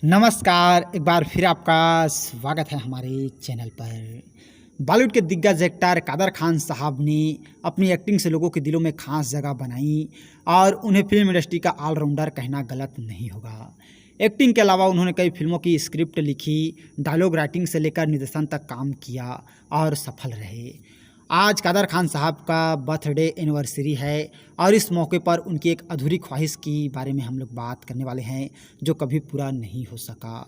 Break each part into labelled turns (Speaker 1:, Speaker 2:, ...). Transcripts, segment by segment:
Speaker 1: नमस्कार, एक बार फिर आपका स्वागत है हमारे चैनल पर। बॉलीवुड के दिग्गज एक्टर कादर खान साहब ने अपनी एक्टिंग से लोगों के दिलों में खास जगह बनाई और उन्हें फिल्म इंडस्ट्री का ऑलराउंडर कहना गलत नहीं होगा। एक्टिंग के अलावा उन्होंने कई फिल्मों की स्क्रिप्ट लिखी, डायलॉग राइटिंग से लेकर निर्देशन तक काम किया और सफल रहे। आज कादर खान साहब का बर्थडे एनिवर्सरी है और इस मौके पर उनकी एक अधूरी ख्वाहिश की बारे में हम लोग बात करने वाले हैं जो कभी पूरा नहीं हो सका।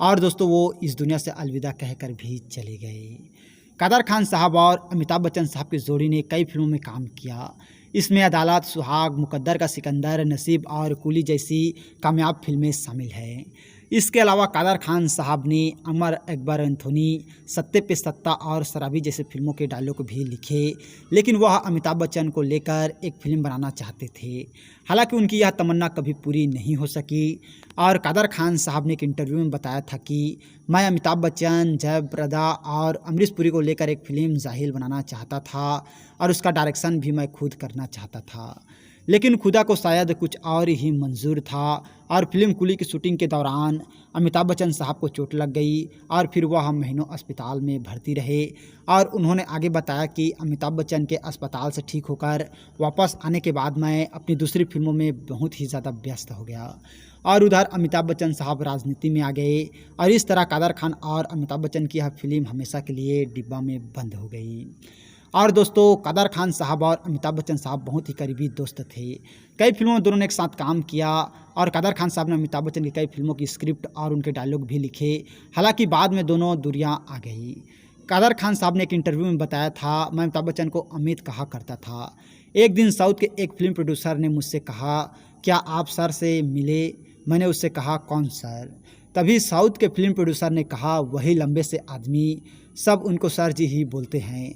Speaker 1: और दोस्तों, वो इस दुनिया से अलविदा कहकर भी चले गए। कादर खान साहब और अमिताभ बच्चन साहब की जोड़ी ने कई फिल्मों में काम किया। इसमें अदालत, सुहाग, मुकद्दर का सिकंदर, नसीब और कुली जैसी कामयाब फिल्में शामिल हैं। इसके अलावा कादर खान साहब ने अमर अकबर एंथोनी, सत्ते पे सत्ता और शराबी जैसे फिल्मों के डायलॉग भी लिखे, लेकिन वह अमिताभ बच्चन को लेकर एक फिल्म बनाना चाहते थे। हालांकि उनकी यह तमन्ना कभी पूरी नहीं हो सकी और कादर खान साहब ने एक इंटरव्यू में बताया था कि मैं अमिताभ बच्चन, जयप्रदा और अमरीश पुरी को लेकर एक फिल्म जाहिल बनाना चाहता था और उसका डायरेक्शन भी मैं खुद करना चाहता था, लेकिन खुदा को शायद कुछ और ही मंजूर था। और फिल्म कुली की शूटिंग के दौरान अमिताभ बच्चन साहब को चोट लग गई और फिर वह महीनों अस्पताल में भर्ती रहे। और उन्होंने आगे बताया कि अमिताभ बच्चन के अस्पताल से ठीक होकर वापस आने के बाद मैं अपनी दूसरी फिल्मों में बहुत ही ज़्यादा व्यस्त हो गया और उधर अमिताभ बच्चन साहब राजनीति में आ गए और इस तरह कादर खान और अमिताभ बच्चन की यह फिल्म हमेशा के लिए डिब्बा में बंद हो गई। और दोस्तों, कादर खान साहब और अमिताभ बच्चन साहब बहुत ही करीबी दोस्त थे। कई फिल्मों में दोनों ने एक साथ काम किया और कादर खान साहब ने अमिताभ बच्चन की कई फिल्मों की स्क्रिप्ट और उनके डायलॉग भी लिखे। हालांकि बाद में दोनों दूरियां आ गई। कादर खान साहब ने एक इंटरव्यू में बताया था, मैं अमिताभ बच्चन को अमित कहा करता था। एक दिन साउथ के एक फिल्म प्रोड्यूसर ने मुझसे कहा, क्या आप सर से मिले? मैंने उससे कहा, कौन सर? तभी साउथ के फिल्म प्रोड्यूसर ने कहा, वही लंबे से आदमी, सब उनको सर जी ही बोलते हैं।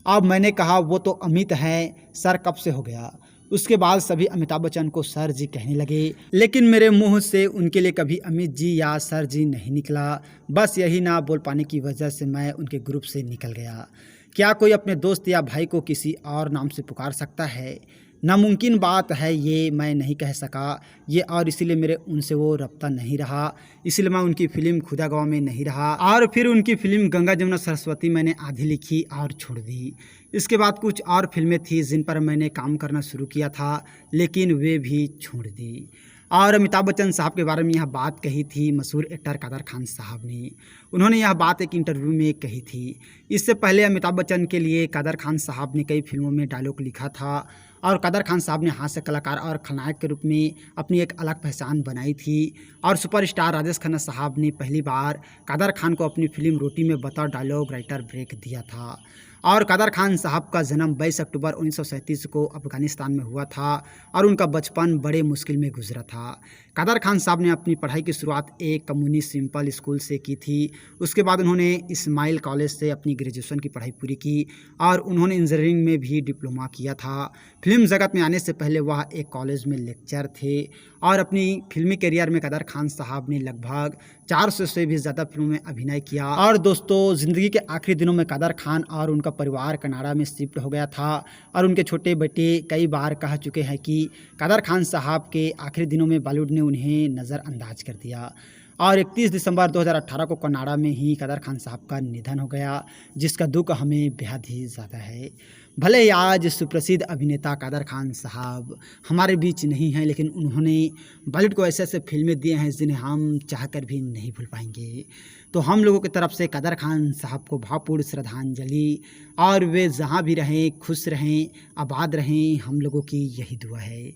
Speaker 1: अब मैंने कहा, वो तो अमित हैं, सर कब से हो गया? उसके बाद सभी अमिताभ बच्चन को सर जी कहने लगे, लेकिन मेरे मुंह से उनके लिए कभी अमित जी या सर जी नहीं निकला। बस यही ना बोल पाने की वजह से मैं उनके ग्रुप से निकल गया। क्या कोई अपने दोस्त या भाई को किसी और नाम से पुकार सकता है? नामुमकिन बात है, ये मैं नहीं कह सका ये, और इसीलिए मेरे उनसे वो रब्ता नहीं रहा। इसलिए मैं उनकी फिल्म खुदा गवाह में नहीं रहा और फिर उनकी फिल्म गंगा जमुना सरस्वती मैंने आधी लिखी और छोड़ दी। इसके बाद कुछ और फिल्में थी जिन पर मैंने काम करना शुरू किया था, लेकिन वे भी छोड़ दी। और अमिताभ बच्चन साहब के बारे में यह बात कही थी मशहूर एक्टर कादर खान साहब ने। उन्होंने यह बात एक इंटरव्यू में कही थी। इससे पहले अमिताभ बच्चन के लिए कादर खान साहब ने कई फिल्मों में डायलॉग लिखा था और कादर खान साहब ने हास्य कलाकार और खलनायक के रूप में अपनी एक अलग पहचान बनाई थी। और सुपरस्टार राजेश खन्ना साहब ने पहली बार कादर खान को अपनी फिल्म रोटी में बतौर डायलॉग राइटर ब्रेक दिया था। और कादर खान साहब का जन्म 22 अक्टूबर 1937 को अफगानिस्तान में हुआ था और उनका बचपन बड़े मुश्किल में गुजरा था। कादर खान साहब ने अपनी पढ़ाई की शुरुआत एक कम्युनिस्ट सिंपल स्कूल से की थी। उसके बाद उन्होंने इस्माइल कॉलेज से अपनी ग्रेजुएशन की पढ़ाई पूरी की और उन्होंने इंजीनियरिंग में भी डिप्लोमा किया था। फिल्म जगत में आने से पहले वह एक कॉलेज में लेक्चर थे और अपनी फिल्मी करियर में कादर खान साहब ने लगभग 400 से भी ज़्यादा फिल्मों में अभिनय किया। और दोस्तों, ज़िंदगी के आखिरी दिनों में कादर खान और उनका परिवार कनाडा में शिफ्ट हो गया था और उनके छोटे बेटे कई बार कह चुके हैं कि कादर खान साहब के आखिरी दिनों में बॉलीवुड ने उन्हें नज़रअंदाज कर दिया। और 31 दिसंबर 2018 को कनाडा में ही कादर खान साहब का निधन हो गया, जिसका दुख हमें बेहद ही ज़्यादा है। भले ही आज सुप्रसिद्ध अभिनेता कादर खान साहब हमारे बीच नहीं हैं, लेकिन उन्होंने बॉलीवुड को ऐसे ऐसे फिल्में दिए हैं जिन्हें हम चाहकर भी नहीं भूल पाएंगे। तो हम लोगों की तरफ से कादर खान साहब को भावपूर्ण श्रद्धांजलि, और वे जहाँ भी रहें खुश रहें, आबाद रहें, हम लोगों की यही दुआ है।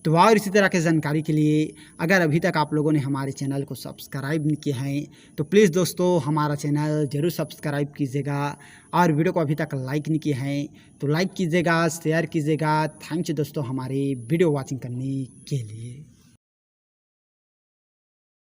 Speaker 1: तो और इसी तरह की जानकारी के लिए अगर अभी तक आप लोगों ने हमारे चैनल को सब्सक्राइब नहीं किया है तो प्लीज़ दोस्तों हमारा चैनल ज़रूर सब्सक्राइब कीजिएगा, और वीडियो को अभी तक लाइक नहीं किया है तो लाइक कीजिएगा, शेयर कीजिएगा। थैंक्स दोस्तों हमारे वीडियो वॉचिंग करने के लिए।